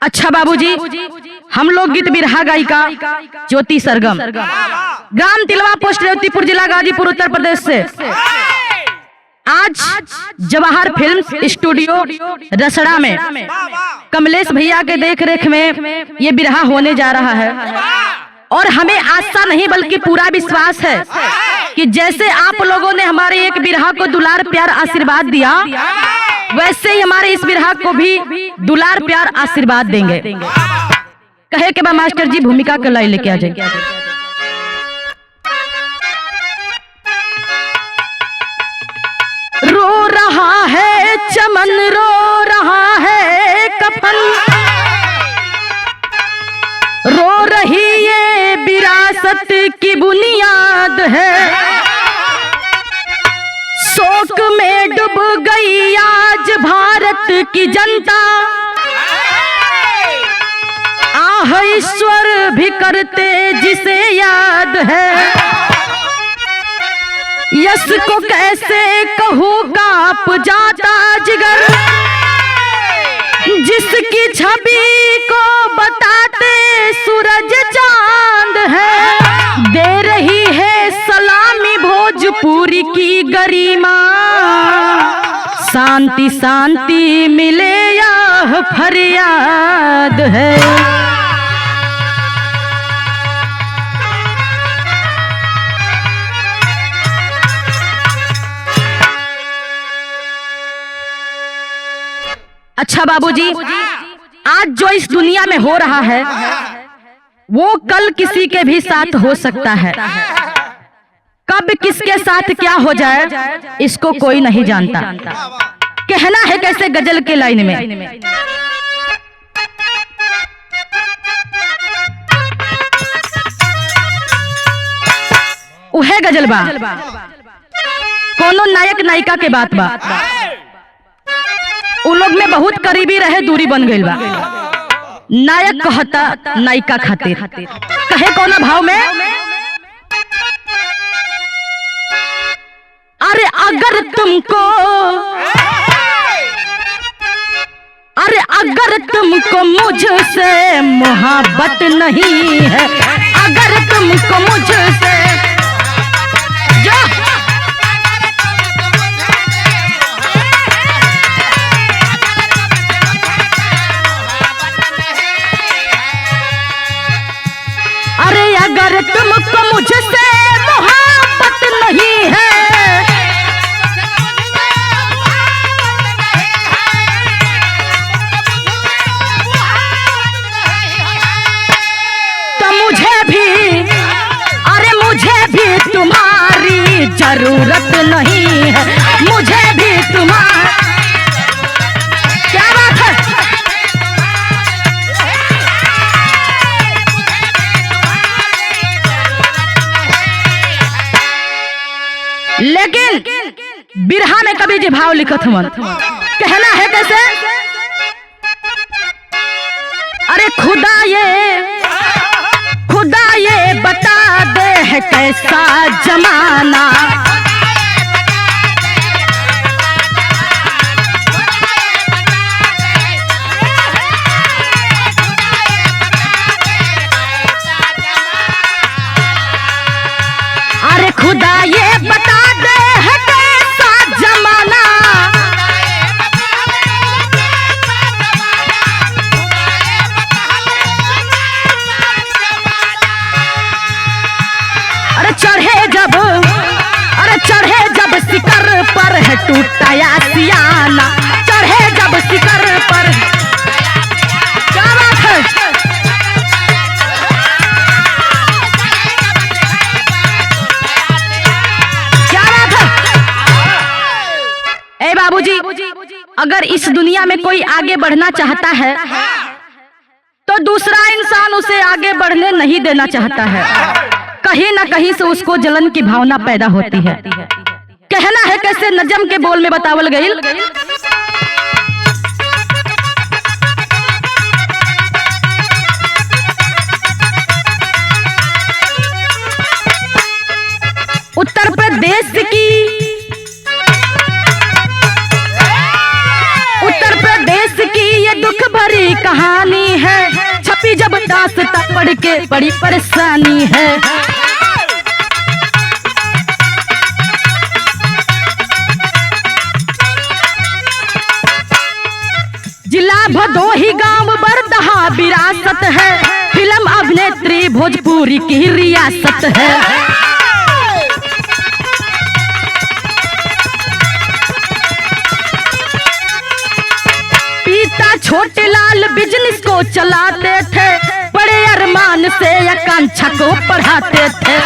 अच्छा बाबूजी, हम लोग गीत बिरहा गायिका ज्योति सरगम, ग्राम तिलवा, पोस्ट रेवतीपुर, जिला गाजीपुर, उत्तर प्रदेश से आज जवाहर फिल्म स्टूडियो रसड़ा में कमलेश भैया के देख रेख में ये बिरहा होने जा रहा है। और हमें आशा नहीं बल्कि पूरा विश्वास है कि जैसे आप लोगों ने हमारे एक बिरहा को दुलार प्यार आशीर्वाद दिया, वैसे ही हमारे इस बिरहा को भी दुलार प्यार आशीर्वाद देंगे। कहे के बा मास्टर जी भूमिका के लाई लेके आ जाएंगे। रो रहा है चमन, रो रहा है कफन, रो रही ये विरासत की बुनियाद है। शोक में डूब गई आज भारत की जनता, आह ईश्वर भी करते जिसे याद है। यश को कैसे कहूँ कांप जाता जिगर, जिसकी छवि को बताते सूरज चांद है। दे रही है सलामी भोजपुरी की गरिमा, शांति शांति मिले यह फरियाद है। अच्छा बाबूजी, आज जो इस दुनिया में हो रहा है वो कल किसी के भी साथ हो सकता है। कब किसके साथ क्या हो जाए इसको कोई नहीं जानता। कहना है कैसे गजल के लाइन में, उहे गजल बा कोनो नायक नायिका के बात बा, उन लोग में बहुत करीबी रहे दूरी बन गई बा। नायक कहता नायिका खातिर, कहे कौन भाव में, अरे अगर तुमको मुझसे मोहब्बत नहीं है, अगर तुमको मुझसे अगर तुमको मुझसे मोहब्बत नहीं है, तो मुझे भी तुम्हारी जरूरत नहीं है, मुझे भी तुम्हारी। क्या बात है, लेकिन बिरहा में कभी जी भाव लिखत हुआ, कहना है कैसे, अरे खुदा ये बता दे है कैसा जमाना, अरे खुदा ये बता दे है कैसा जमाना, अरे चढ़े जब शिकर पर है टूटा या सियाना, चढ़े जब शिकर पर। क्या बात है, क्या बात है। ए बाबूजी, अगर इस दुनिया में कोई आगे बढ़ना चाहता है तो दूसरा इंसान उसे आगे बढ़ने नहीं देना चाहता है। कहीं ना कहीं से उसको जलन की भावना पैदा होती है। कहना है कैसे नजम के बोल में बतावल गई, उत्तर प्रदेश की ये दुख भरी भरी कहानी है, छपी जब दास्तां पढ़ के बड़ी परेशानी है। जिला भदोही गांव बरदहा विरासत है, फिल्म अभिनेत्री भोजपुरी की रियासत है। पिता छोटे लाल बिजनेस को चलाते थे, बड़े अरमान से आकांक्षा को पढ़ाते थे।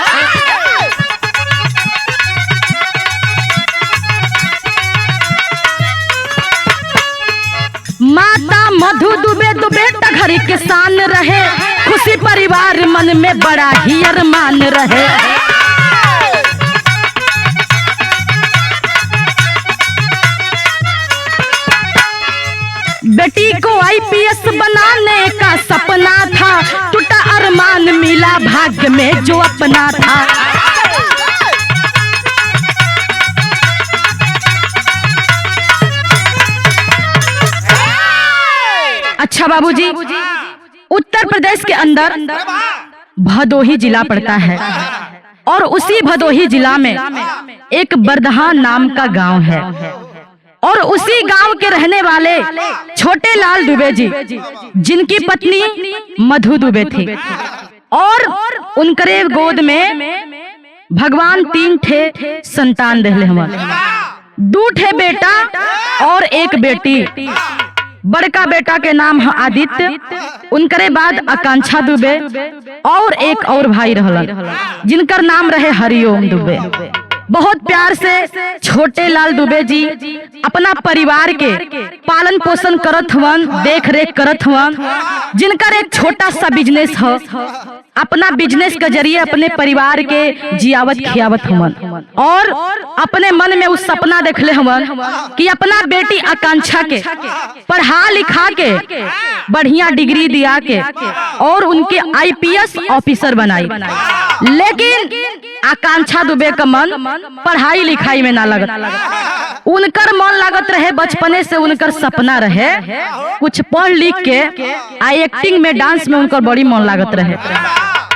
माता मधु दुबे दो बेटा घर के शान रहे, खुशी परिवार मन में बड़ा ही अरमान रहे। बेटी को आईपीएस बनाने का सपना था, टूटा अरमान मिला भाग्य में जो अपना था। अच्छा बाबूजी, उत्तर प्रदेश के अंदर भदोही जिला पड़ता है और उसी भदोही जिला में एक बरदहा नाम का गांव है और उसी गांव के रहने वाले छोटे लाल दुबे जी, जिनकी पत्नी मधु दुबे थी और उनकरे गोद में भगवान 3 ठे संतान देले हमारे, 2 ठे बेटा और एक बेटी। बड़का बेटा के नाम है आदित्य, उनकरे बाद आकांक्षा दुबे और एक और भाई रहलन जिनकर नाम रहे हरिओम दुबे। बहुत प्यार से छोटे लाल दुबे जी अपना परिवार के पालन पोषण करत हुवन, देख रेख करत हुवन, जिनकर एक छोटा सा बिजनेस है। अपना बिजनेस के जरिए अपने परिवार के जियावत खियावत हुवन और अपने मन में उस सपना देखले हुवन कि अपना बेटी आकांक्षा के पढ़ा लिखा के बढ़िया डिग्री दिया के और उनके आईपीएस ऑफिसर बनाई। लेकिन आकांक्षा दुबे का मन पढ़ाई लिखाई में ना लगत, उनकर मन लागत रहे बचपने से उनकर सपना रहे कुछ पढ़ लिख के एक्टिंग में डांस में उनकर बड़ी मन लागत रहे।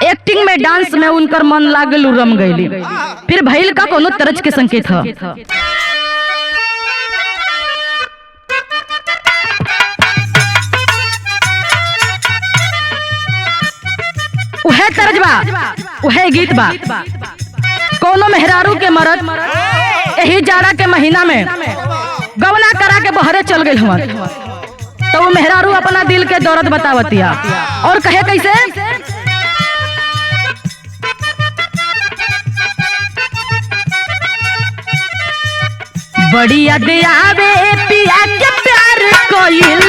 एक्टिंग में डांस में उनकर मन लागल रम गईली। फिर भइल का कोनो तरज के संकेत है। उहे तरज बा, उहे गीत बा। कोनो मेहरारू के मरद यही जाड़ा के महीना में गवना करा के बहरे चल गए हवन, तो वो मेहरारू अपना दिल के दर्द बतावतिया और कहे कैसे, बड़ी याद आवे पिया के प्यार कोइल,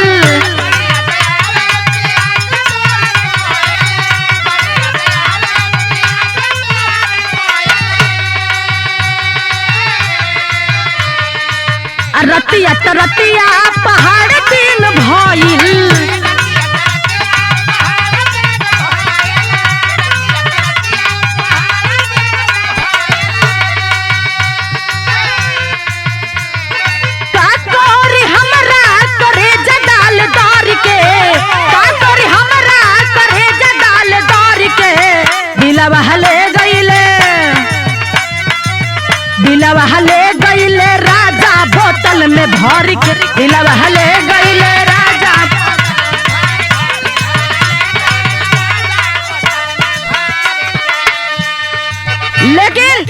रतिया तरतिया पहाड़ दिन भइल, दिलवा ले गईले राजा बोतल में भर के, दिलवा ले गईले राजा। लेकिन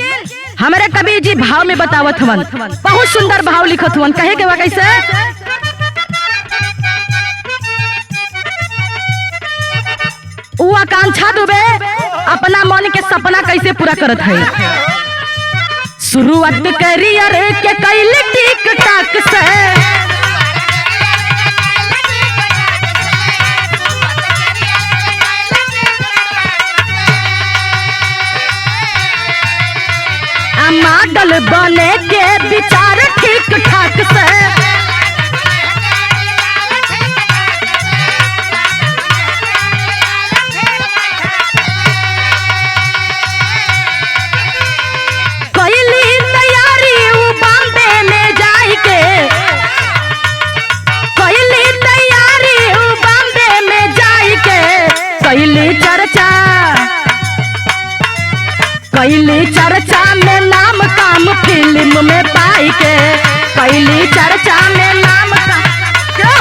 हमारे कबीर जी भाव में बतावत हवन, बहुत सुंदर भाव लिखत हवन। कहे के बा कैसे, वो आकांक्षा दुबे अपना मन के सपना कैसे पूरा करत है। शुरुआत करियर के कैले टिक टाक से, मॉडल बने के विचार ठीक ठाक से, में पाई के कैली चर्चा में नाम का।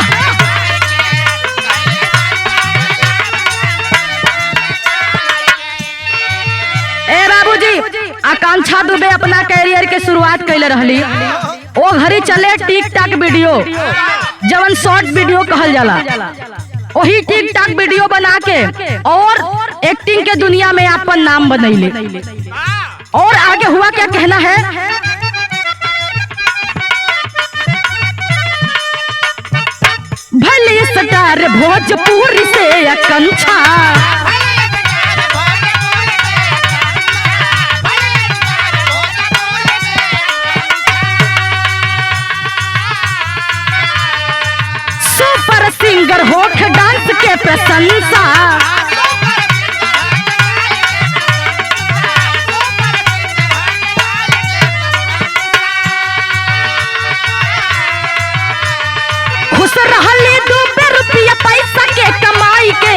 ए बाबूजी, आकांक्षा दुबे अपना कैरियर के शुरुआत कैले रहली। ओ घड़ी चले टिक टाक वीडियो, जवन शॉर्ट वीडियो कहल जाला, वही टिक टाक वीडियो बना के और एक्टिंग के दुनिया में अपन नाम बनैले। और आगे हुआ क्या कहना है, भले स्टार भोजपुरी से आकांक्षा, सुपर सिंगर होठ डांस के प्रशंसा, खुश रहली 2 रुपया पैसा के कमाई के,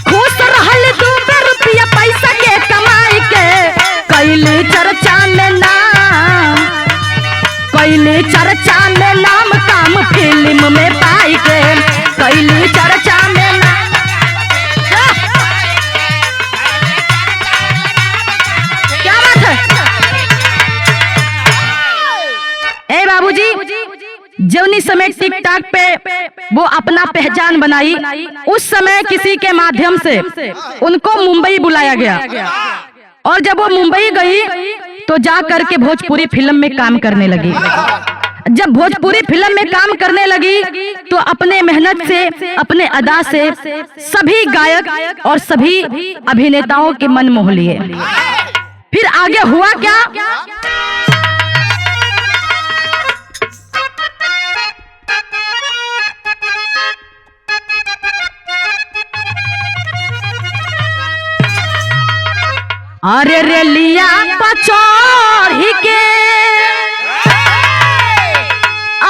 खुश रहली 2 रुपया पैसा के कमाई के कैली चर्चा में नाम, कैली चर्चा में नाम काम फिल्म में पाई के कैली चर्चा में नाम। क्या बात है। ए बाबूजी, जौनी समय टिकटॉक पे वो अपना पहचान बनाई, उस समय किसी के माध्यम से उनको मुंबई बुलाया गया। और जब वो मुंबई गई तो जा करके भोजपुरी फिल्म में काम करने लगी। जब भोजपुरी फिल्म में काम करने लगी तो अपने मेहनत से, अपने अदा से सभी गायक और सभी अभिनेताओं के मन मोह लिए। फिर आगे हुआ क्या, अरे रेलिया पचौड़ी के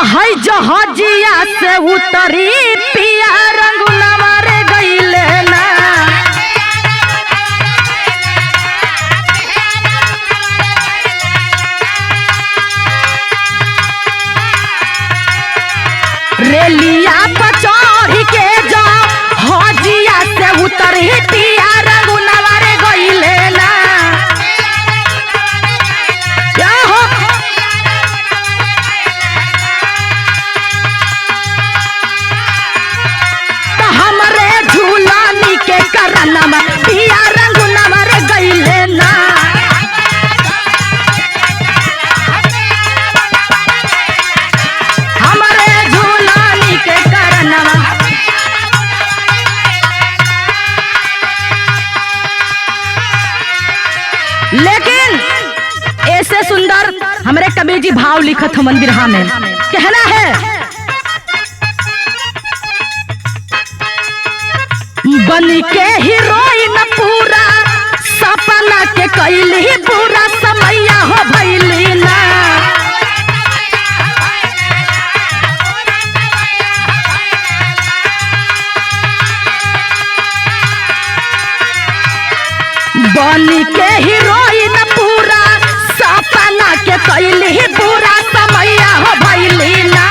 हई जहाजिया से उतरी पिया रंगुनवा रे गईले ना, रेलिया पचौड़ी के जहाजिया से उतरी पिया रंगुनवा रे गईले ना। पिया रंगुनवा रे गईले ना, हमारे झूलानी के करनवा। लेकिन ऐसे सुंदर हमारे कबीर जी भाव लिखत हमन बिरहा में कहना है, बन के हीरोइन पूरा सपना के कैली पूरा समैया हो भैली ना, बन के हीरोइन पूरा सपना के कैली पूरा समैया हो भैली ना।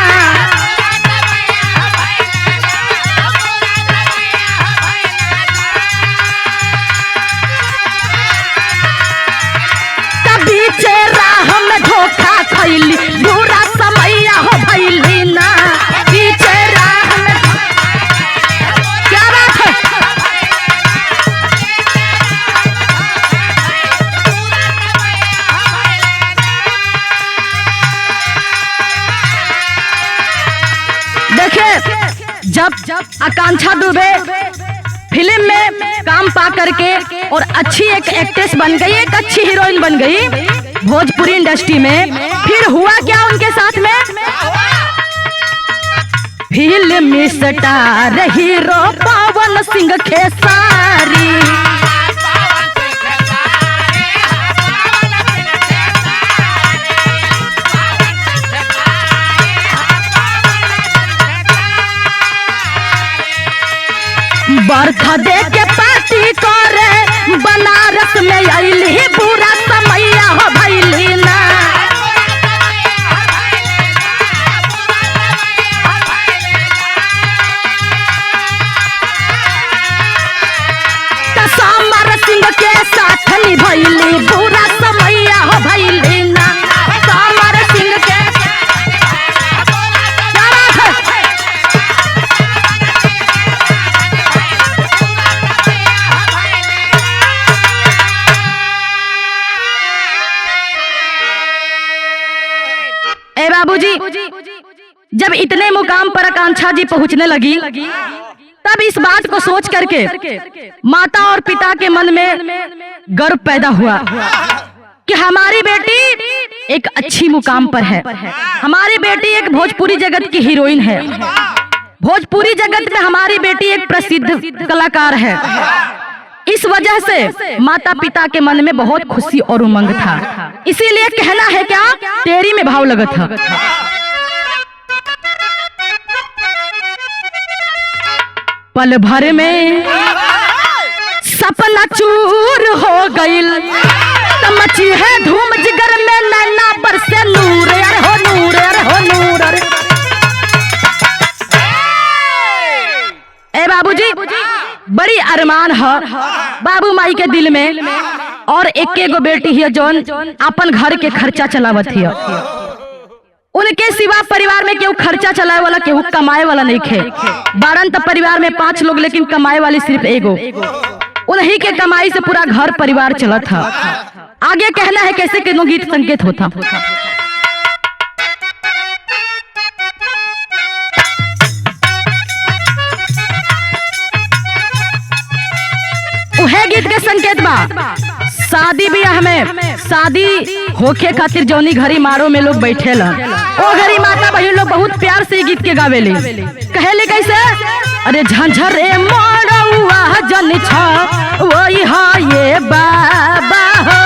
धोखा खैली बुरा समैया हो भैली ना, पीछे राह में। क्या बात है। देखिए, जब आकांक्षा दुबे फिल्म में काम पा करके और अच्छी एक एक्ट्रेस बन गई, एक अच्छी हीरोइन बन गई भोजपुरी इंडस्ट्री में, फिर हुआ क्या उनके साथ में, film star hero Pawan Singh Khesari, बरखा दे के पार्टी करे बनारस में अइली पूरा समैया हो भैली ना। बाबूजी, जब इतने मुकाम पर आकांक्षा जी पहुंचने लगी, तब इस बात को सोच करके माता और पिता के मन में गर्व पैदा हुआ कि हमारी बेटी एक अच्छी मुकाम पर है, हमारी बेटी एक भोजपुरी जगत की हीरोइन है, भोजपुरी जगत में हमारी बेटी एक प्रसिद्ध कलाकार है। इस वजह से माता पिता के मन में बहुत खुशी और उमंग था। इसीलिए कहना है क्या, तेरी में भाव लगा था। पल भर में सपना चूर हो गइल, मची है धूम जिगर में, नैना बरसे नूर, अरे हो नूर, अरे हो नूर, अरे ए बाबूजी, बड़ी अरमान है बाबू माई के दिल में, और एक गो बेटी है जौन अपन घर के खर्चा चलावत है। उनके सिवा परिवार में केहू खर्चा चलाए वाला, केहू कमाए वाला नहीं खे। बारन तो परिवार में 5 लोग, लेकिन कमाए वाली सिर्फ एगो। उन्हीं के कमाई से पूरा घर परिवार चला था। आगे कहना है कैसे के गीत संकेत होता। उहे गीत के संकेत बा, शादी ब्याह में, शादी होखे खातिर जौनी घरी मारो में लोग बैठे ला, ओ घरी माता बहन लोग बहुत प्यार से गीत के गावेले। कहेले कैसे, अरे झंझरे मोड़ुआ जन छा वही हा ये बाबा हो,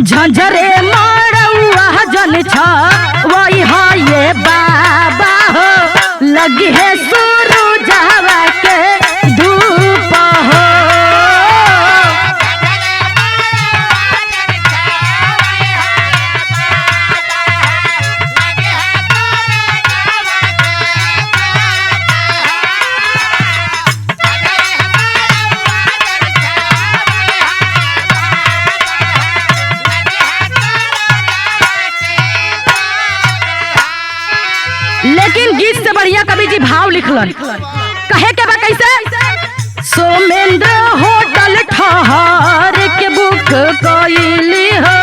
झंझरे मोड़ुआ जन छा वही हा ये बाबा हो, लगी है सूरज हवा के धूप हो। लेकिन गीत से बढ़िया कवि जी भाव लिखलन। कहे के बा कैसे, सोमेंद्र होटल ठहर के बुक कइली हो,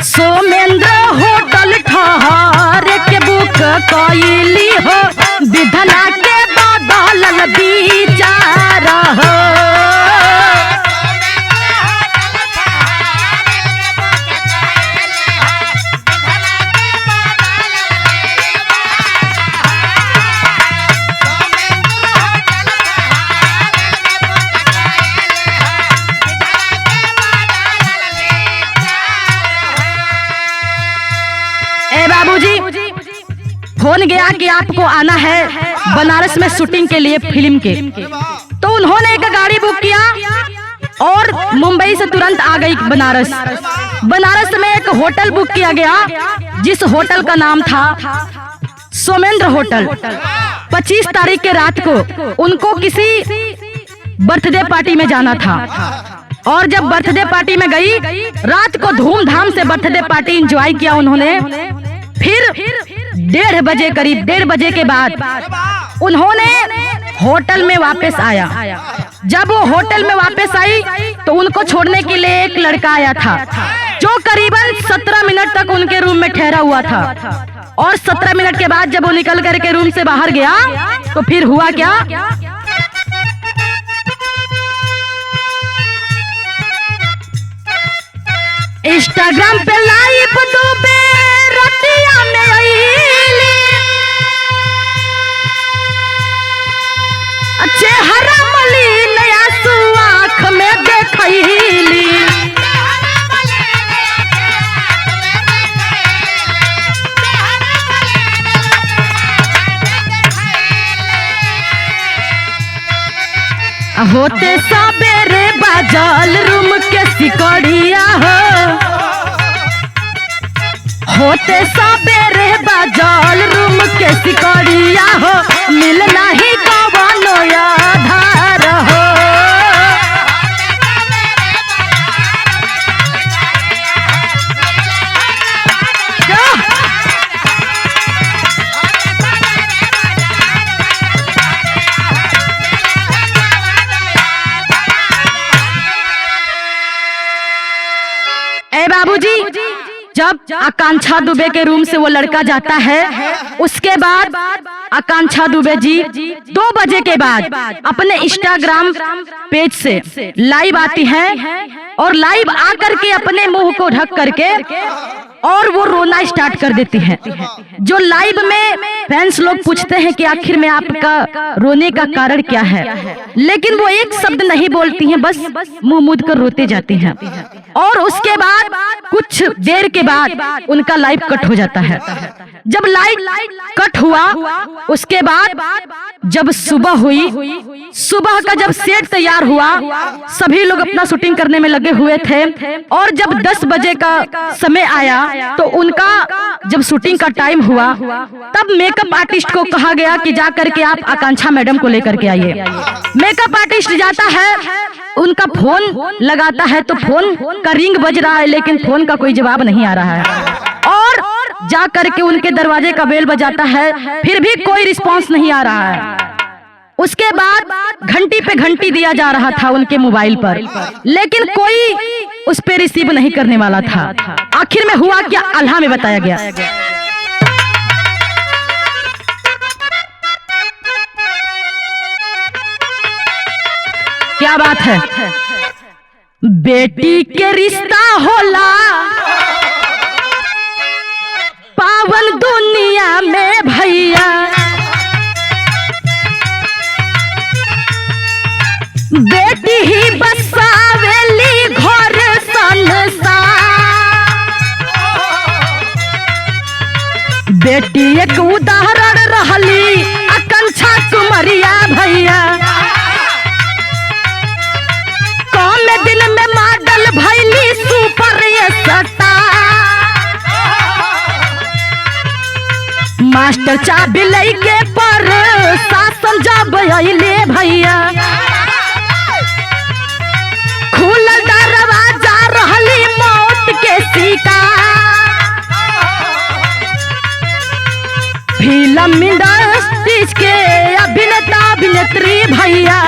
सोमेंद्र होटल ठहर के बुक कइली हो, विधना के बदलल विचार हो। फोन गया कि आपको आना है बनारस में शूटिंग के लिए फिल्म के, तो उन्होंने एक गाड़ी बुक किया और मुंबई से तुरंत आ गई बनारस। बनारस में एक होटल बुक किया गया, जिस होटल का नाम था सोमेंद्र होटल। 25 तारीख के रात को उनको किसी बर्थडे पार्टी में जाना था, और जब बर्थडे पार्टी में गई, रात को धूमधाम से बर्थडे पार्टी एंजॉय किया उन्होंने। फिर 1:30 बजे, करीब 1:30 बजे के बाद उन्होंने होटल में वापस आया। जब वो होटल में वापस आई तो उनको छोड़ने के लिए एक लड़का आया था, जो करीबन 17 मिनट तक उनके रूम में ठहरा हुआ था। और 17 मिनट के बाद जब वो निकल करके रूम से बाहर गया तो फिर हुआ क्या, इंस्टाग्राम पे लाइव डूबे रतिया में आईली, चेहरा मलिन आंसू आँख में देखैली। होते सबेरे बाजल रूम के सिकड़िया हो, होते सबेरे बाजल रूम के सिकड़िया हो, मिलना ही कवनो आधार हो। बाबूजी, जब आकांक्षा दुबे के रूम से वो लड़का जाता है, उसके बाद आकांक्षा दुबे जी 2 बजे के बाद अपने इंस्टाग्राम पेज से लाइव आती हैं और लाइव आकर के अपने मुंह को ढक करके और वो रोना स्टार्ट कर देती हैं। जो लाइव में फैंस लोग पूछते हैं कि आखिर में आपका रोने का कारण क्या है, लेकिन वो एक शब्द नहीं बोलती हैं, बस मुंह मूंद कर रोते जाती हैं। और उसके बाद कुछ देर के बाद उनका लाइव कट हो जाता है। जब लाइव कट हुआ, उसके बाद जब सुबह हुई, सुबह का जब सेट तैयार हुआ, सभी लोग अपना शूटिंग करने में लगे हुए थे और जब 10 बजे का समय आया तो उनका जब शूटिंग का टाइम हुआ, तब मेकअप आर्टिस्ट को कहा गया कि जा करके आप आकांक्षा मैडम को लेकर के आइए। मेकअप आर्टिस्ट जाता है, उनका फोन लगाता है तो फोन का रिंग बज रहा है, लेकिन फोन का कोई जवाब नहीं आ रहा है। और जा करके उनके दरवाजे का बेल बजाता है, फिर भी कोई रिस्पांस नहीं आ रहा है। उसके बाद घंटी पे घंटी दिया जा रहा था उनके मोबाइल पर, लेकिन कोई उस पे रिसीव नहीं करने वाला था। आखिर में हुआ क्या, अल्लाह में बताया गया। क्या बात है, बेटी के रिश्ता होला पावन दुनिया में भैया, बेटी ही बसावेली घर संसार, बेटी एक उदाहरण रहली आकांक्षा कुमरिया भैया, कम दिन में मॉडल भैली सुपर स्टार, मास्टर चाबी लैके पर शासन जब अइले भैया, खुलल दरवाजा रहली मौत के शिकार, फिल्म इंडस्ट्री के अभिनेता अभिनेत्री भैया,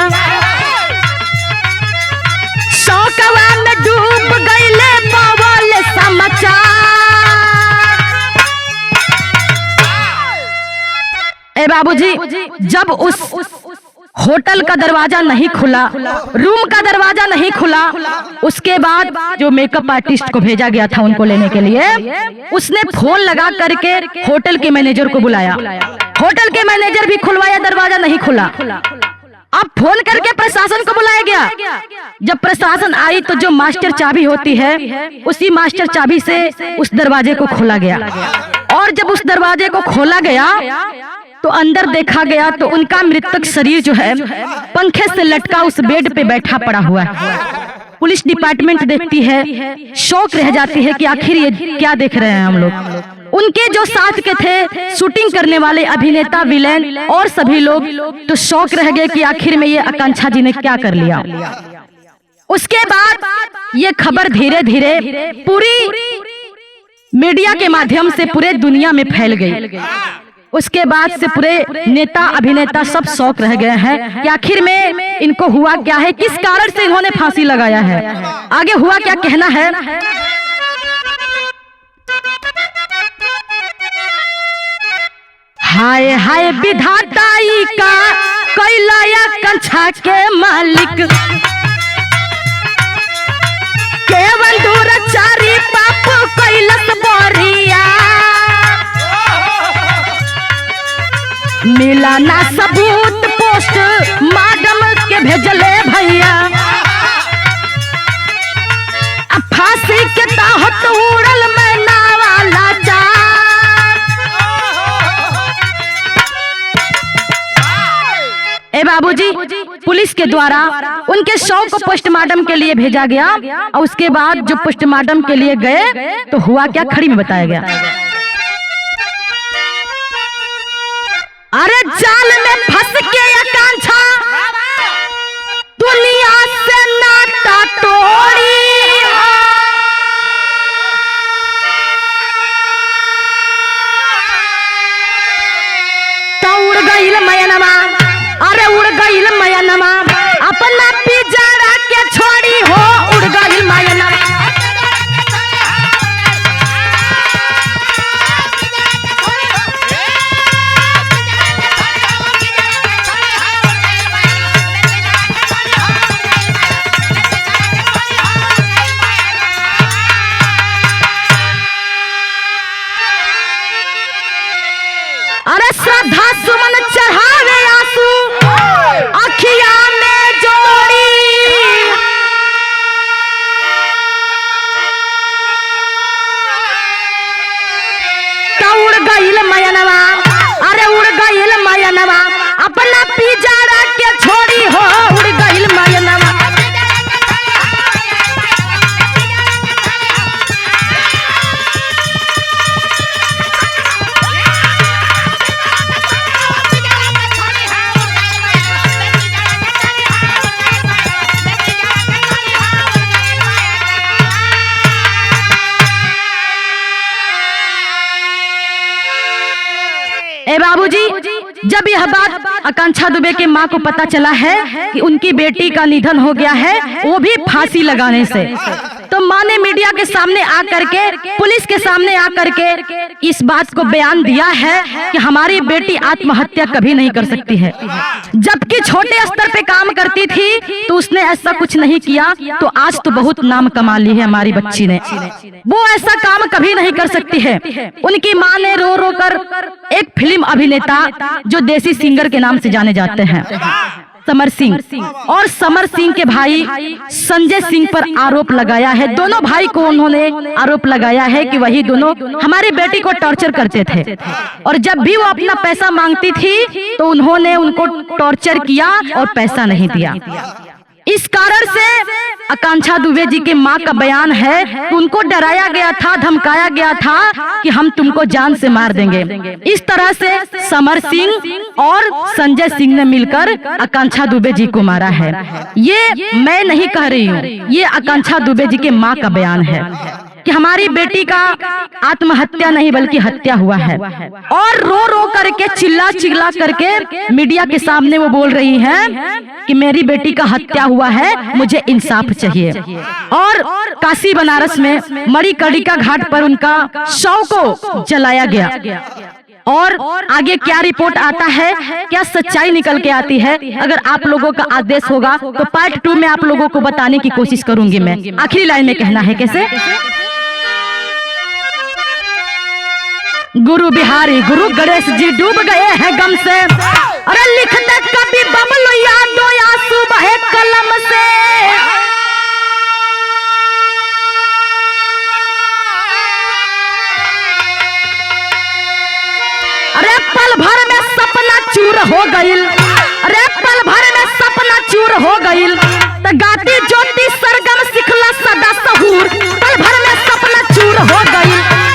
शौकवा में डूब गईले पावल समाचार। ए बाबूजी, जब उस होटल का दरवाजा नहीं खुला, रूम का दरवाजा नहीं खुला, उसके बाद जो मेकअप आर्टिस्ट को भेजा गया था उनको लेने के लिए, उसने फोन लगा करके होटल के मैनेजर को बुलाया। होटल के मैनेजर भी खुलवाया, दरवाजा नहीं खुला। अब फोन करके प्रशासन को बुलाया गया। जब प्रशासन आई तो जो मास्टर चाबी होती है, उसी मास्टर चाबी से उस दरवाजे को खोला गया। और जब उस दरवाजे को खोला गया तो अंदर देखा गया तो उनका मृतक शरीर जो है पंखे से लटका उस बेड पे बैठा पड़ा हुआ है। पुलिस डिपार्टमेंट देखती है, शौक रह जाती है कि आखिर ये क्या देख रहे हैं हम लोग। उनके जो साथ के थे शूटिंग करने वाले अभिनेता, विलेन और सभी लोग तो शौक रह गए कि आखिर में ये आकांक्षा जी ने क्या कर लिया। उसके बाद ये खबर धीरे धीरे पूरी मीडिया के माध्यम से पूरे दुनिया में फैल गई। उसके बाद से पूरे नेता अभिनेता सब शौक रह गए हैं कि आखिर में इनको हुआ क्या है, किस कारण से इन्होंने फांसी लगाया है, आगे हुआ क्या, कहना है। हाय हाय विधाताई का कैलाया कंछा के मालिक, केवल दूरचारी पाप कैलस बोरिया, मिला ना सबूत पोस्ट मैडम के भेजले भैया, अब फांसी के तहत उड़ल मैना वाला चार। ए बाबूजी, पुलिस के द्वारा उनके शव को पोस्टमार्टम के लिए भेजा गया और उसके बाद जो पोस्टमार्टम के लिए गए तो हुआ क्या, खड़ी में बताया गया। अरे जाल में फंस के आकांक्षा दुनिया से नाता तोड़ी, तो उड़ गईल मयनमा, अरे उड़ गईल मयनमा, अपना पिजड़ा के छोड़ी हो, उड़ गईल मयनमा। का उड़ गईल मयनवा, अरे उड़ गईल मयनवा, अपना पिजारा के छोड़ी हो उड़ गईल मयनवा। ए बाबूजी, जब यह बात आकांक्षा दुबे के माँ को पता चला है कि उनकी बेटी का निधन हो गया है, वो भी फांसी लगाने से, तो माँ ने मीडिया के सामने आकर के, पुलिस के सामने आकर के इस बात को बयान दिया है कि हमारी बेटी आत्महत्या कभी नहीं कर सकती है। जबकि छोटे स्तर पे काम करती थी तो उसने ऐसा कुछ नहीं किया, तो आज तो बहुत नाम कमा ली है हमारी बच्ची ने। वो ऐसा काम कभी नहीं कर सकती है। उनकी माँ ने रो रो कर एक फिल्म अभिनेता जो देसी सिंगर के नाम से जाने जाते हैं, समर सिंह, और समर सिंह के भाई संजय सिंह पर आरोप लगाया है। दोनों भाई को उन्होंने आरोप लगाया है कि वही दोनों हमारी बेटी को टॉर्चर करते थे, और जब भी वो अपना पैसा मांगती थी तो उन्होंने उनको टॉर्चर किया और पैसा नहीं दिया। इस कारण से आकांक्षा दुबे जी के माँ का बयान है कि उनको डराया गया था, धमकाया गया था कि हम तुमको जान से मार देंगे। इस तरह से समर सिंह और संजय सिंह ने मिलकर आकांक्षा दुबे जी को मारा है। ये मैं नहीं कह रही हूँ, ये आकांक्षा दुबे जी के माँ का बयान है कि हमारी बेटी का आत्महत्या नहीं बल्कि हत्या हुआ है। और रो रो करके, चिल्ला चिल्ला करके मीडिया के सामने वो बोल रही हैं कि मेरी बेटी का हत्या हुआ है, मुझे इंसाफ चाहिए। और काशी बनारस में मणिकर्णिका घाट पर उनका शव को जलाया गया। और आगे क्या रिपोर्ट आता है, क्या सच्चाई निकल के आती है, अगर आप लोगों का आदेश होगा तो पार्ट 2 में आप लोगों को बताने की कोशिश करूंगी मैं। आखिरी लाइन में कहना है कैसे, गुरु बिहारी गुरु गणेश जी डूब गए हैं गम से, अरे लिख दे कभी बबलू यादो आंसू बहे कलम से। अरे पल भर में सपना चूर हो गईल, अरे पल भर में सपना चूर हो गईल, तो गाती ज्योति सरगम सिखला सदा सहूर, पल भर में सपना चूर हो गईल।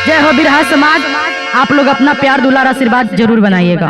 जय हो बिरहा समाज। आप लोग अपना प्यार दुलार आशीर्वाद जरूर बनाइएगा।